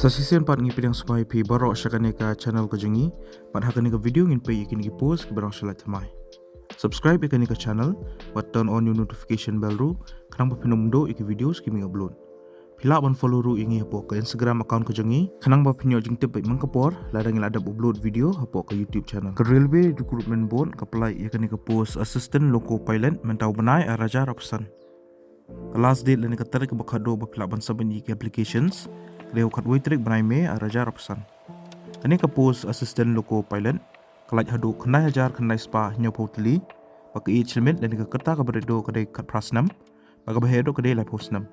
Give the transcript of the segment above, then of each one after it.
Sasisian part ngipin yang supaya pi barok syakane ka channel ko jengi, pat hakane ka video ngin pi ikin ki post ke barang shalat thamai. Subscribe ikan ka channel, pat turn on your notification bell ru, kanang ba pinomdo iki videos kimi upload. Pila ban follow ru ingi hapo ke Instagram account ko jengi, kanang ba pinyo jeng tip baik mangkapor, ladang ila adab upload video hapo ke YouTube channel. Ke Railway Recruitment Board apply ikan ka post assistant loco pilot mentau benai araja rapsan. Ke last date lani ka tarik bakado ba pila ban saban iki applications. Leo kat waitrik benai me araja rapsan. Kani ka post assistant loco pilot, kalaj hadu kenai ajar kenai spa nyopo teli, pakai limit dan ka kerta ka beredo kadai kat prasnam, baka bahedo kadai lai postnam.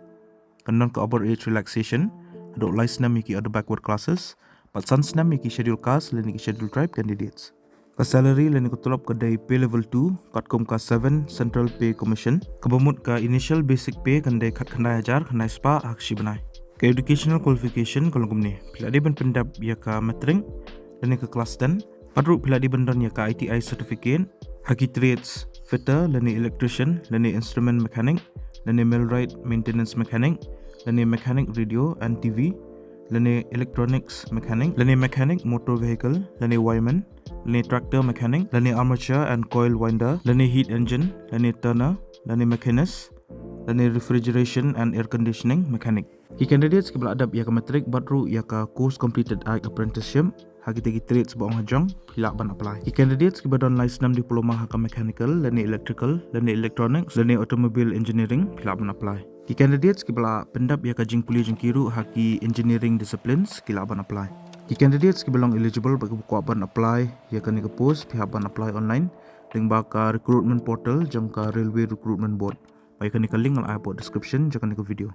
Kanon ka over age relaxation, hadu licenam iki other backward classes, pat sansnam iki schedule cast lani ki schedule tribe candidates. Ka salary lani ka tulap kadai pay level 2, kat kom ka 7 central pay commission, kabamut ka initial basic pay kandai kat kenai ajar kenai spa akshi benai. Ke educational qualification kalau kumni pila di ban pendap ya ka metring dan ke kelas 10 padru pila di bandan ya ka ITI certificate haki trades fitter lani electrician lani instrument mechanic lani millwright maintenance mechanic lani mechanic radio and TV lani electronics mechanic lani mechanic motor vehicle lani wireman lani tractor mechanic lani armature and coil winder lani heat engine lani turner lani machinist lani refrigeration and air conditioning mechanic. Ki candidates ki bala adab ya ka matric badru ya ka course completed ag apprenticeship hagi tegi trades ba hajang pila ban apply. Ki candidates ki badon license diploma ha ka mechanical lani electrical lani electronics lani automobile engineering pila ban apply. Ki candidates ki bala pendap ya ka jing puli jing kiru haki engineering disciplines pila ban apply. Ki candidates ki belong eligible bagi buku ban apply ya ka ni ka post pihak ban apply online ding ba ka recruitment portal jang ka railway recruitment board. Baik ni ka link al description jangan ni ka video.